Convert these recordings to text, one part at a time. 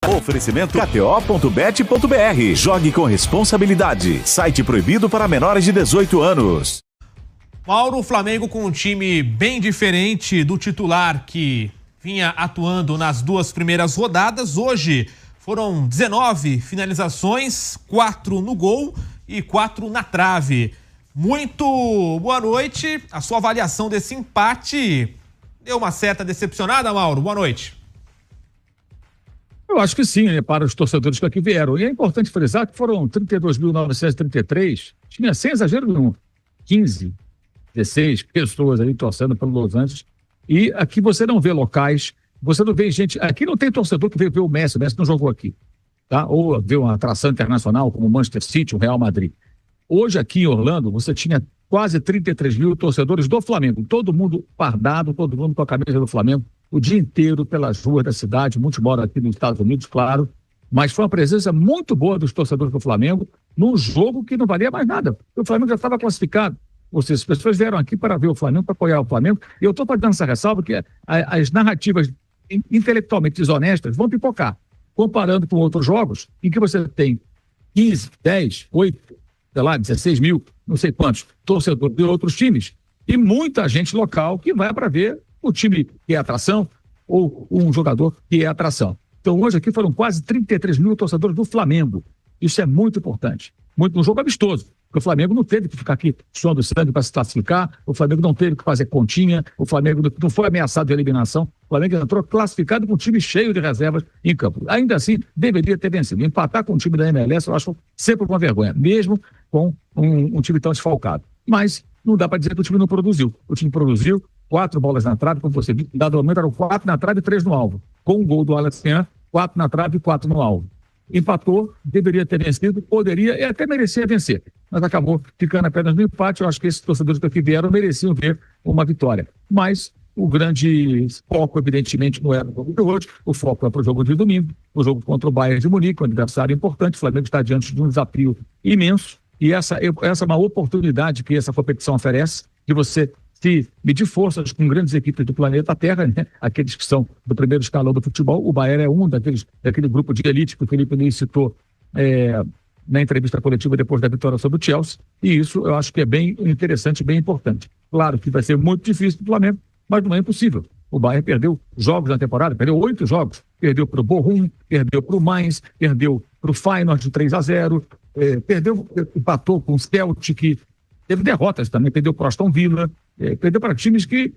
Oferecimento KTO.bet.br. Jogue com responsabilidade. Site proibido para menores de 18 anos. Mauro, o Flamengo com um time bem diferente do titular que vinha atuando nas 2 primeiras rodadas. Hoje foram 19 finalizações, 4 no gol e 4 na trave. Muito boa noite. A sua avaliação desse empate deu uma certa decepcionada, Mauro? Boa noite. Eu acho que sim, né, para os torcedores que aqui vieram. E é importante frisar que foram 32.933, tinha sem exagero nenhum, 15, 16 pessoas aí torcendo pelo Los Angeles. E aqui você não vê locais, você não vê gente. Aqui não tem torcedor que veio ver o Messi não jogou aqui, tá? Ou vê uma atração internacional como o Manchester City, o Real Madrid. Hoje aqui em Orlando, você tinha quase 33 mil torcedores do Flamengo, todo mundo fardado, todo mundo com a camisa do Flamengo, o dia inteiro pelas ruas da cidade, muitos moram aqui nos Estados Unidos, claro, mas foi uma presença muito boa dos torcedores do Flamengo num jogo que não valia mais nada. O Flamengo já estava classificado. Ou seja, as pessoas vieram aqui para ver o Flamengo, para apoiar o Flamengo, e eu estou fazendo essa ressalva que as narrativas intelectualmente desonestas vão pipocar, comparando com outros jogos em que você tem 15, 10, 8, sei lá, 16 mil, não sei quantos, torcedores de outros times, e muita gente local que vai para ver o time que é atração ou um jogador que é atração. Então hoje aqui foram quase 33 mil torcedores do Flamengo. Isso é muito importante. Muito um jogo amistoso. Porque o Flamengo não teve que ficar aqui suando sangue para se classificar, o Flamengo não teve que fazer continha, o Flamengo não foi ameaçado de eliminação, o Flamengo entrou classificado com um time cheio de reservas em campo. Ainda assim, deveria ter vencido. Empatar com o time da MLS eu acho sempre uma vergonha, mesmo com um time tão desfalcado. Mas não dá para dizer que o time não produziu. O time produziu 4 bolas na trave, como você viu, em dado momento eram 4 na trave e 3 no alvo. Com o gol do Alex Ian, 4 na trave e 4 no alvo. Empatou, deveria ter vencido, poderia e até merecia vencer, mas acabou ficando apenas no empate. Eu acho que esses torcedores que aqui vieram mereciam ver uma vitória, mas o grande foco evidentemente não era o jogo de hoje, o foco é para o jogo de domingo, o jogo contra o Bayern de Munique, um adversário importante. O Flamengo está diante de um desafio imenso e essa é uma oportunidade que essa competição oferece de você se medir forças com grandes equipes do planeta Terra, né? Aqueles que são do primeiro escalão do futebol. O Bayern é um daquele grupo de elite que o Felipe Luiz citou na entrevista coletiva depois da vitória sobre o Chelsea, e isso eu acho que é bem interessante, bem importante. Claro que vai ser muito difícil do Flamengo, mas não é impossível. O Bayern perdeu jogos na temporada, perdeu 8 jogos, perdeu para o Bochum, perdeu para o Mainz, perdeu para o Feyenoord de 3-0, empatou com o Celtic, teve derrotas também, perdeu para o Aston Villa, perdeu para times que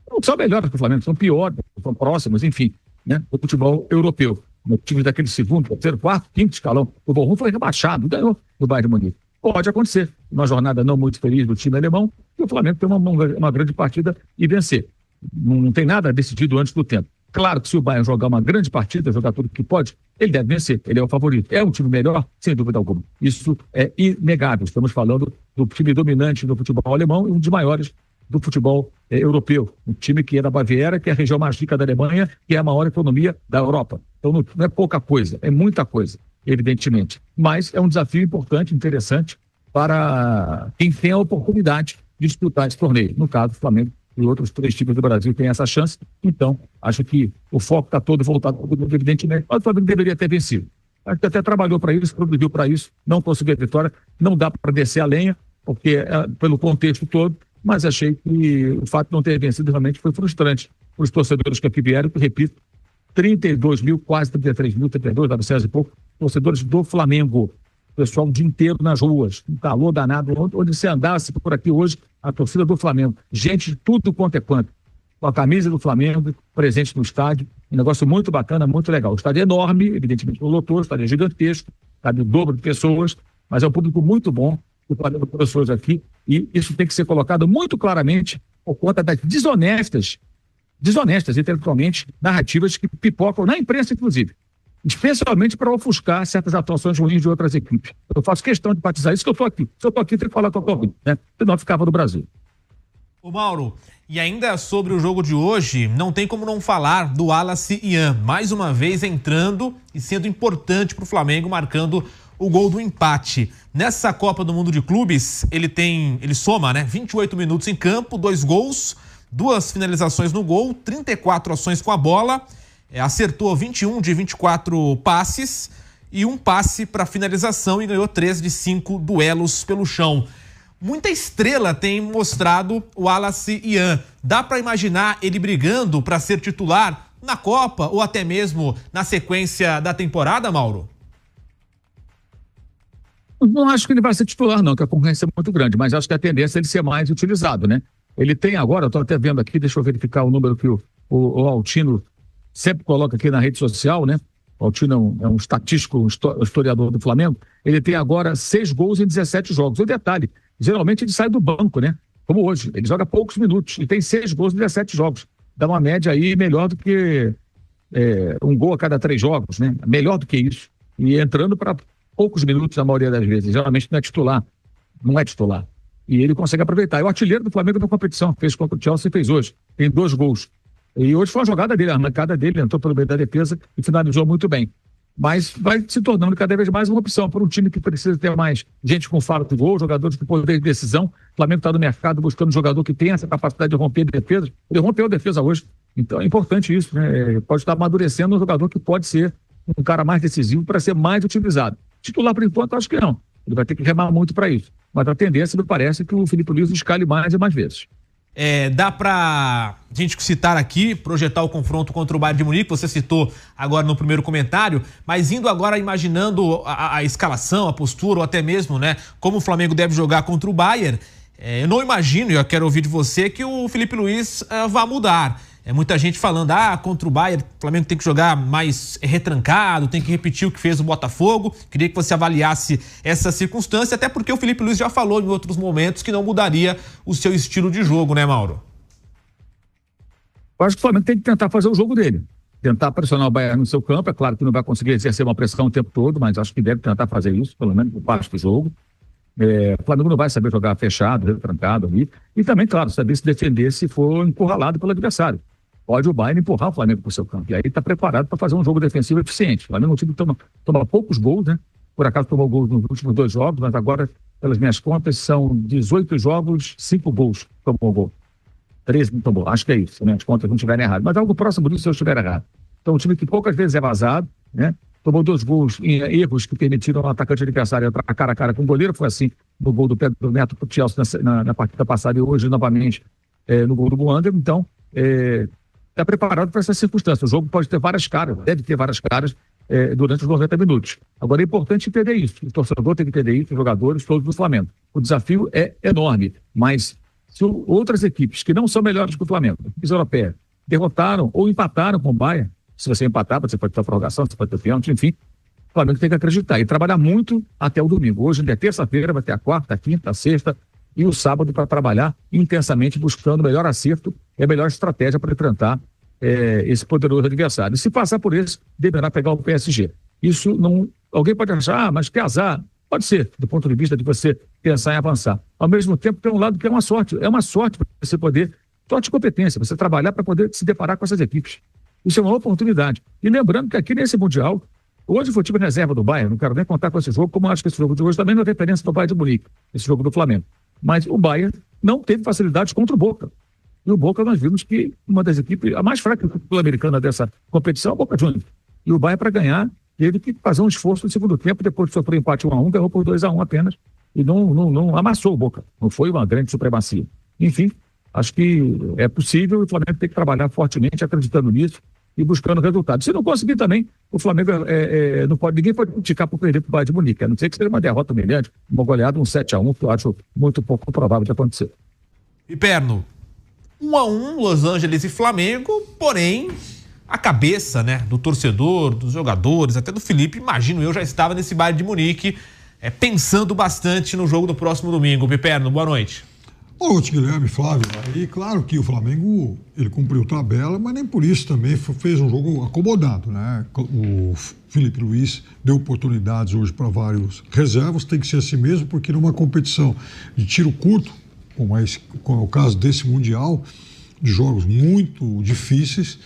não são melhores que o Flamengo, são piores, são próximos, enfim, né, do futebol europeu. Times daquele segundo, terceiro, quarto, quinto escalão. O Bochum foi rebaixado, ganhou do Bayern de Munique. Pode acontecer, uma jornada não muito feliz do time alemão, e o Flamengo tem uma grande partida e vencer. Não tem nada decidido antes do tempo. Claro que se o Bayern jogar uma grande partida, jogar tudo que pode, ele deve vencer, ele é o favorito. É um time melhor, sem dúvida alguma. Isso é inegável. Estamos falando do time dominante do futebol alemão e um dos maiores do futebol europeu. Um time que é da Baviera, que é a região mais rica da Alemanha, que é a maior economia da Europa. Então não é pouca coisa, é muita coisa, evidentemente. Mas é um desafio importante, interessante, para quem tem a oportunidade de disputar esse torneio. No caso, o Flamengo e outros 3 times do Brasil têm essa chance. Então, acho que o foco está todo voltado para o Flamengo, evidentemente, mas o Flamengo deveria ter vencido. Acho que até trabalhou para isso, produziu para isso, não conseguiu a vitória. Não dá para descer a lenha, porque pelo contexto todo, mas achei que o fato de não ter vencido realmente foi frustrante para os torcedores que aqui vieram, que, repito, 32 mil, quase 33 mil, 32, 900 e pouco, torcedores do Flamengo. Pessoal o dia inteiro nas ruas, um calor danado, onde você andasse por aqui hoje, a torcida do Flamengo, gente de tudo quanto é quanto, com a camisa do Flamengo, presente no estádio, um negócio muito bacana, muito legal. O estádio é enorme, evidentemente não lotou, o estádio é gigantesco, cabe o dobro de pessoas, mas é um público muito bom, o Flamengo tem pessoas aqui, e isso tem que ser colocado muito claramente por conta das desonestas intelectualmente, narrativas que pipocam na imprensa, inclusive. Especialmente para ofuscar certas atuações ruins de outras equipes. Eu faço questão de batizar isso, que eu estou aqui. Se eu estou aqui, tem que falar que eu estou aqui, né? Senão eu ficava no Brasil. Ô Mauro, e ainda sobre o jogo de hoje, não tem como não falar do Wallace Ian, mais uma vez entrando e sendo importante para o Flamengo, marcando o gol do empate. Nessa Copa do Mundo de Clubes, ele soma, 28 minutos em campo, 2 gols, 2 finalizações no gol, 34 ações com a bola. acertou 21 de 24 passes e um passe para finalização e ganhou 3 de 5 duelos pelo chão. Muita estrela tem mostrado o Wallace Ian. Dá para imaginar ele brigando para ser titular na Copa ou até mesmo na sequência da temporada, Mauro? Não acho que ele vai ser titular, não, que a concorrência é muito grande, mas acho que a tendência é ele ser mais utilizado, né? Ele tem agora, eu estou até vendo aqui, deixa eu verificar o número que o Altino sempre coloca aqui na rede social, né? O Altino é um estatístico, um historiador do Flamengo. Ele tem agora 6 gols em 17 jogos. O detalhe, geralmente ele sai do banco, né? Como hoje, ele joga poucos minutos e tem 6 gols em 17 jogos. Dá uma média aí melhor do que um gol a cada 3 jogos, né? Melhor do que isso. E entrando para poucos minutos na maioria das vezes. Geralmente não é titular. E ele consegue aproveitar. É o artilheiro do Flamengo na competição. Fez contra o Chelsea e fez hoje. Tem 2 gols. E hoje foi uma jogada dele, a arrancada dele, entrou pelo meio da defesa e finalizou muito bem. Mas vai se tornando cada vez mais uma opção para um time que precisa ter mais gente com faro de gol, jogadores com poder de decisão. O Flamengo está no mercado buscando um jogador que tem essa capacidade de romper defesas. Ele rompeu a defesa hoje. Então é importante isso, né? Pode estar amadurecendo um jogador que pode ser um cara mais decisivo para ser mais utilizado. Titular, por enquanto, acho que não. Ele vai ter que remar muito para isso. Mas a tendência, me parece, é que o Filipe Luís escale mais e mais vezes. Dá pra gente citar aqui, projetar o confronto contra o Bayern de Munique, você citou agora no primeiro comentário, mas indo agora imaginando a escalação, a postura, ou até mesmo, né, como o Flamengo deve jogar contra o Bayern, eu não imagino, e eu quero ouvir de você, que o Filipe Luís vá mudar. Muita gente falando, contra o Bayern, o Flamengo tem que jogar mais retrancado, tem que repetir o que fez o Botafogo. Queria que você avaliasse essa circunstância, até porque o Filipe Luís já falou em outros momentos que não mudaria o seu estilo de jogo, né, Mauro? Eu acho que o Flamengo tem que tentar fazer o jogo dele. Tentar pressionar o Bayern no seu campo. É claro que não vai conseguir exercer uma pressão o tempo todo, mas acho que deve tentar fazer isso, pelo menos por parte do jogo. O Flamengo não vai saber jogar fechado, retrancado ali. E também, claro, saber se defender se for encurralado pelo adversário. Pode o Bayern empurrar o Flamengo para o seu campo. E aí está preparado para fazer um jogo defensivo eficiente. O Flamengo é um time que toma poucos gols, né? Por acaso tomou gols nos últimos 2 jogos, mas agora, pelas minhas contas, são 18 jogos, 5 gols tomou gol. 13 não tomou. Acho que é isso, se minhas contas não estiverem erradas. Mas algo próximo disso se eu estiver errado. Então, um time que poucas vezes é vazado, né? Tomou 2 gols em erros que permitiram ao atacante adversário entrar cara a cara com o goleiro. Foi assim no gol do Pedro Neto para o Chelsea na partida passada e hoje novamente no gol do Buanga. Então, está preparado para essa circunstância. O jogo pode ter várias caras, deve ter várias caras durante os 90 minutos. Agora é importante entender isso. O torcedor tem que entender isso, os jogadores, todos do Flamengo. O desafio é enorme, mas se outras equipes que não são melhores que o Flamengo, equipes europeias, derrotaram ou empataram com o Bayern, se você empatar, você pode ter a prorrogação, você pode ter o pênalti, enfim, o Flamengo tem que acreditar e trabalhar muito até o domingo. Hoje é terça-feira, vai ter a quarta, a quinta, a sexta e o sábado para trabalhar intensamente buscando o melhor acerto e a melhor estratégia para enfrentar esse poderoso adversário. E se passar por isso, deverá pegar o PSG. Isso não... Alguém pode achar, mas que azar. Pode ser, do ponto de vista de você pensar em avançar. Ao mesmo tempo, tem um lado que é uma sorte. É uma sorte para você poder... Sorte e competência, você trabalhar para poder se deparar com essas equipes. Isso é uma oportunidade. E lembrando que aqui nesse Mundial, hoje foi o time reserva do Bayern, não quero nem contar com esse jogo, como acho que esse jogo de hoje também não é referência do Bayern de Munique, esse jogo do Flamengo. Mas o Bayern não teve facilidades contra o Boca. E o Boca nós vimos que uma das equipes, a mais fraca sul-americana dessa competição é o Boca Juniors. E o Bayern, para ganhar, teve que fazer um esforço no segundo tempo, depois de sofrer empate 1-1, ganhou por 2-1 apenas, e não amassou o Boca. Não foi uma grande supremacia. Enfim, acho que é possível, o Flamengo tem que trabalhar fortemente, acreditando nisso e buscando resultados. Se não conseguir também, o Flamengo não pode, ninguém pode criticar por perder para o Bayern de Munique, a não ser que seja uma derrota humilhante, uma goleada, um 7-1, que eu acho muito pouco provável de acontecer. E Perno, 1-1, Los Angeles e Flamengo, porém a cabeça, né, do torcedor, dos jogadores, até do Felipe, imagino eu, já estava nesse Bayern de Munique, pensando bastante no jogo do próximo domingo. Piperno, boa noite. Boa noite, Guilherme, Flávio. E claro que o Flamengo, ele cumpriu tabela, mas nem por isso também fez um jogo acomodado, né? O Filipe Luís deu oportunidades hoje para vários reservas, tem que ser assim mesmo, porque numa competição de tiro curto, como é o caso desse Mundial, de jogos muito difíceis,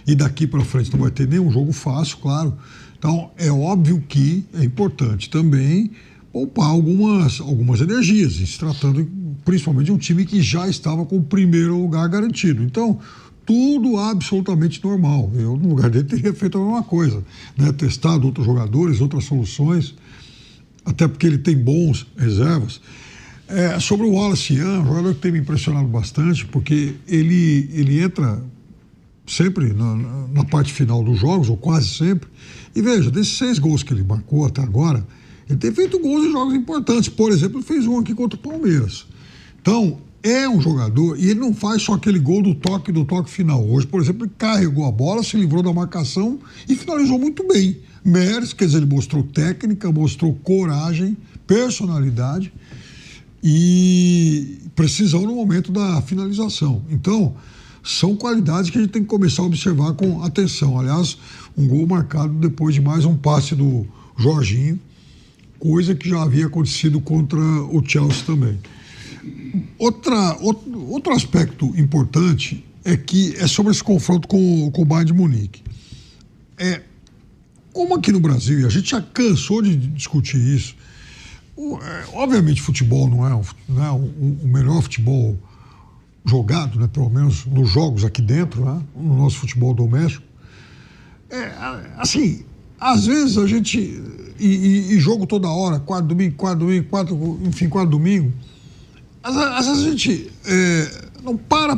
e daqui para frente não vai ter nenhum jogo fácil, claro. Então, é óbvio que é importante também poupar algumas energias, se tratando principalmente de um time que já estava com o primeiro lugar garantido. Então, tudo absolutamente normal. Eu, no lugar dele, teria feito a mesma coisa, né? Testado outros jogadores, outras soluções, até porque ele tem bons reservas. Sobre o Wallace Ian, um jogador que tem me impressionado bastante, porque ele entra sempre na parte final dos jogos, ou quase sempre, e veja, desses 6 gols que ele marcou até agora, ele tem feito gols em jogos importantes. Por exemplo, ele fez um aqui contra o Palmeiras. Então, é um jogador, e ele não faz só aquele gol do toque final. Hoje, por exemplo, ele carregou a bola, se livrou da marcação e finalizou muito bem. Mérito, quer dizer, ele mostrou técnica, mostrou coragem, personalidade e precisão no momento da finalização. Então, são qualidades que a gente tem que começar a observar com atenção. Aliás, um gol marcado depois de mais um passe do Jorginho, coisa que já havia acontecido contra o Chelsea também. Outro aspecto importante é sobre esse confronto com o Bayern de Munique. Como aqui no Brasil, e a gente já cansou de discutir isso, obviamente futebol não é o melhor futebol jogado, né, pelo menos nos jogos aqui dentro, né, no nosso futebol doméstico. Assim, às vezes a gente... E jogo toda hora, quarto domingo, às vezes a gente não para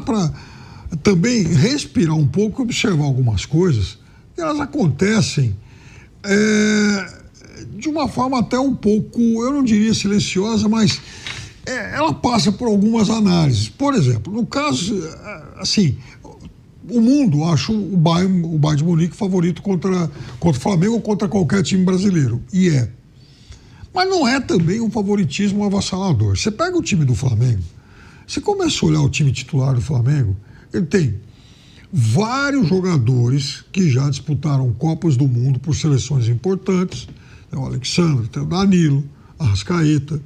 também respirar um pouco e observar algumas coisas, e elas acontecem de uma forma até um pouco, eu não diria silenciosa, mas ela passa por algumas análises. Por exemplo, no caso, assim, o mundo acha o Bayern de Munique favorito contra o Flamengo ou contra qualquer time brasileiro, e mas não é também um favoritismo avassalador. Você pega o time do Flamengo, você começa a olhar o time titular do Flamengo, ele tem vários jogadores que já disputaram Copas do Mundo por seleções importantes. Tem o Alexandre, tem o Danilo, a Arrascaeta,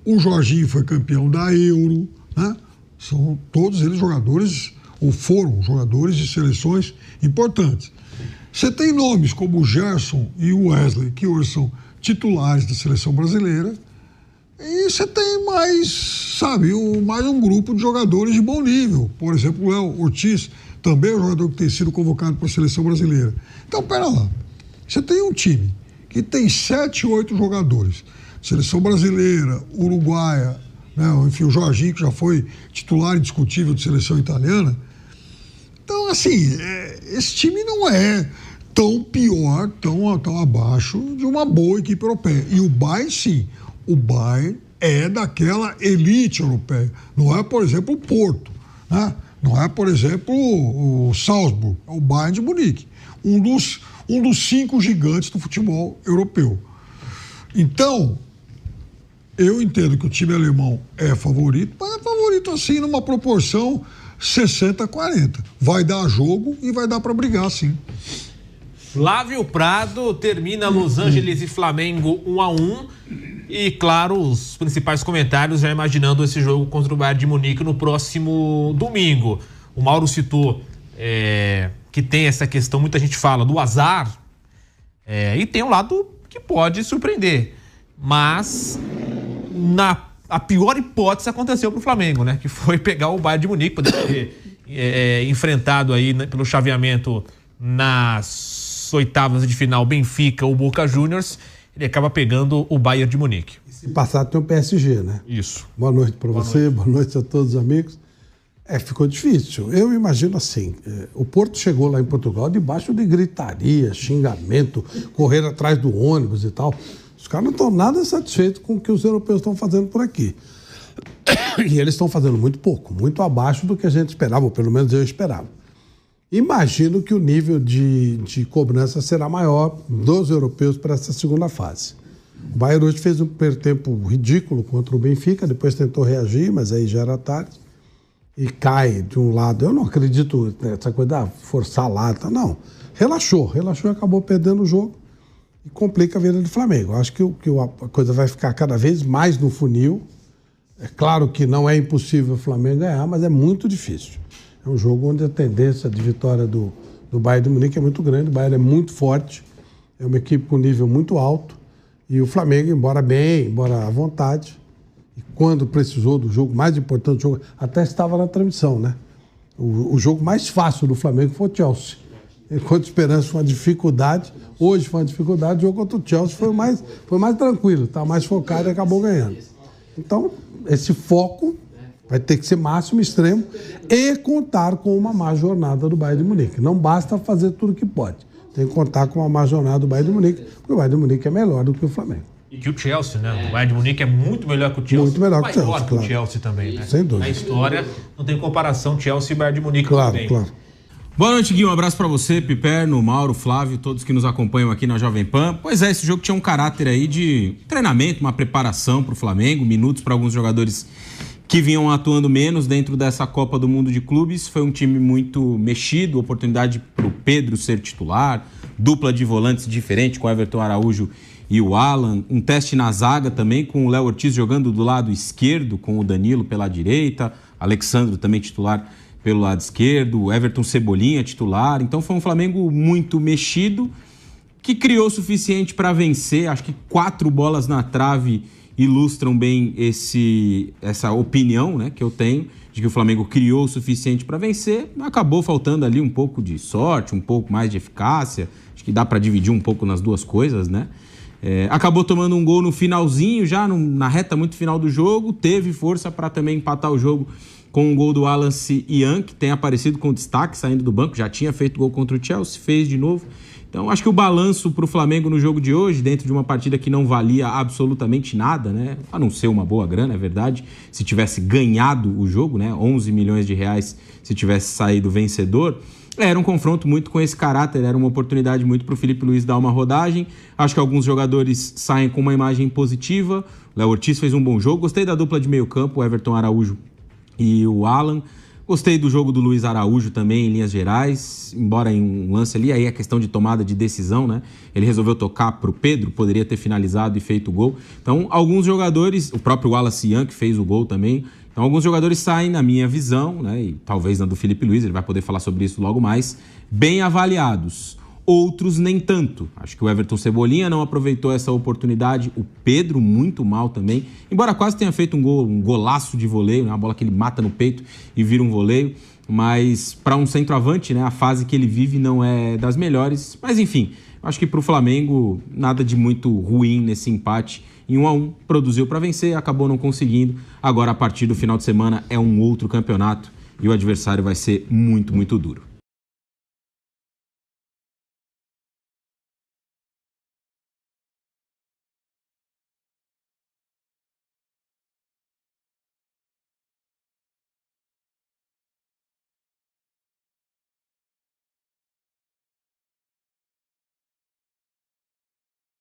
o Jorginho foi campeão da Euro, né? São todos eles jogadores, ou foram jogadores de seleções importantes. Você tem nomes como o Gerson e o Wesley, que hoje são titulares da seleção brasileira, e você tem mais um grupo de jogadores de bom nível. Por exemplo, o Léo Ortiz, também é um jogador que tem sido convocado para a seleção brasileira. Então, pera lá, você tem um time que tem 7, 8 jogadores, seleção brasileira, uruguaia, né, enfim, o Jorginho, que já foi titular indiscutível de seleção italiana. Então, assim, esse time não é tão pior, tão abaixo de uma boa equipe europeia. E o Bayern, sim, o Bayern é daquela elite europeia. Não é, por exemplo, o Porto, né? Não é, por exemplo, o Salzburg, é o Bayern de Munique, um dos 5 gigantes do futebol europeu. Então, eu entendo que o time alemão é favorito, mas é favorito assim numa proporção 60-40. Vai dar jogo e vai dar para brigar, sim. Flávio Prado, termina Los Angeles e Flamengo 1-1. E, claro, os principais comentários já imaginando esse jogo contra o Bayern de Munique no próximo domingo. O Mauro citou que tem essa questão, muita gente fala, do azar. E tem um lado que pode surpreender. Mas, a pior hipótese aconteceu para o Flamengo, né? Que foi pegar o Bayern de Munique, poder ter enfrentado aí, né, pelo chaveamento nas oitavas de final Benfica ou Boca Juniors, ele acaba pegando o Bayern de Munique. E se passar tem o PSG, né? Isso. Boa noite para você, boa noite a todos os amigos. Ficou difícil. Eu imagino assim, o Porto chegou lá em Portugal debaixo de gritaria, xingamento, correr atrás do ônibus e tal. Os caras não estão nada satisfeitos com o que os europeus estão fazendo por aqui. E eles estão fazendo muito pouco, muito abaixo do que a gente esperava, ou pelo menos eu esperava. Imagino que o nível de cobrança será maior dos europeus para essa segunda fase. O Bayern hoje fez um primeiro tempo ridículo contra o Benfica, depois tentou reagir, mas aí já era tarde. E cai de um lado. Eu não acredito nessa coisa de forçar lá, não. Relaxou e acabou perdendo o jogo e complica a vida do Flamengo. Acho que a coisa vai ficar cada vez mais no funil. É claro que não é impossível o Flamengo ganhar, mas é muito difícil. É um jogo onde a tendência de vitória do Bayern de Munique é muito grande, o Bayern é muito forte, é uma equipe com nível muito alto, e o Flamengo, embora à vontade, e quando precisou do jogo, mais importante do jogo, até estava na transmissão, né? O jogo mais fácil do Flamengo foi o Chelsea. Enquanto o Esperança foi uma dificuldade, hoje foi uma dificuldade, o jogo contra o Chelsea foi mais tranquilo, estava mais focado e acabou ganhando. Então, esse foco vai ter que ser máximo, extremo e contar com uma má jornada do Bayern de Munique. Não basta fazer tudo que pode. Tem que contar com uma má jornada do Bayern de Munique, porque o Bayern de Munique é melhor do que o Flamengo. E que o Chelsea, né? O Bayern de Munique é muito melhor que o Chelsea. Muito melhor que o Chelsea, maior que o Chelsea também, né? Sem dúvida. Na história, não tem comparação Chelsea e Bayern de Munique também. Claro. Boa noite, Gui. Um abraço pra você, Piperno, Mauro, Flávio, todos que nos acompanham aqui na Jovem Pan. Pois é, esse jogo tinha um caráter aí de treinamento, uma preparação pro Flamengo, minutos para alguns jogadores que vinham atuando menos dentro dessa Copa do Mundo de Clubes. Foi um time muito mexido, oportunidade pro Pedro ser titular, dupla de volantes diferente com o Everton Araújo e o Alan, um teste na zaga também com o Léo Ortiz jogando do lado esquerdo, com o Danilo pela direita, Alexandro também titular pelo lado esquerdo, Everton Cebolinha titular. Então foi um Flamengo muito mexido, que criou o suficiente para vencer. Acho que 4 bolas na trave ilustram bem essa opinião, né, que eu tenho, de que o Flamengo criou o suficiente para vencer. Acabou faltando ali um pouco de sorte, um pouco mais de eficácia. Acho que dá para dividir um pouco nas duas coisas, né? Acabou tomando um gol no finalzinho, já na reta muito final do jogo. Teve força para também empatar o jogo com um gol do Alan Ian, que tem aparecido com destaque saindo do banco. Já tinha feito gol contra o Chelsea, fez de novo. Então acho que o balanço para o Flamengo no jogo de hoje, dentro de uma partida que não valia absolutamente nada, né? A não ser uma boa grana, é verdade. Se tivesse ganhado o jogo, né? 11 milhões de reais se tivesse saído vencedor. Era um confronto muito com esse caráter, era uma oportunidade muito para o Filipe Luís dar uma rodagem. Acho que alguns jogadores saem com uma imagem positiva. O Léo Ortiz fez um bom jogo. Gostei da dupla de meio campo, o Everton Araújo e o Alan. Gostei do jogo do Luiz Araújo também, em linhas gerais, embora em um lance ali, aí é questão de tomada de decisão, né? Ele resolveu tocar para o Pedro, poderia ter finalizado e feito o gol. Então, alguns jogadores, o próprio Wallace Ian, que fez o gol também. Então, alguns jogadores saem, na minha visão, né? E talvez na do Filipe Luís, ele vai poder falar sobre isso logo mais, bem avaliados. Outros nem tanto. Acho que o Everton Cebolinha não aproveitou essa oportunidade. O Pedro muito mal também. Embora quase tenha feito um golaço de voleio, né? Uma bola que ele mata no peito e vira um voleio. Mas para um centroavante, né? A fase que ele vive não é das melhores. Mas enfim, acho que para o Flamengo nada de muito ruim nesse empate. Em 1-1, produziu para vencer, acabou não conseguindo. Agora, a partir do final de semana, é um outro campeonato e o adversário vai ser muito, muito duro.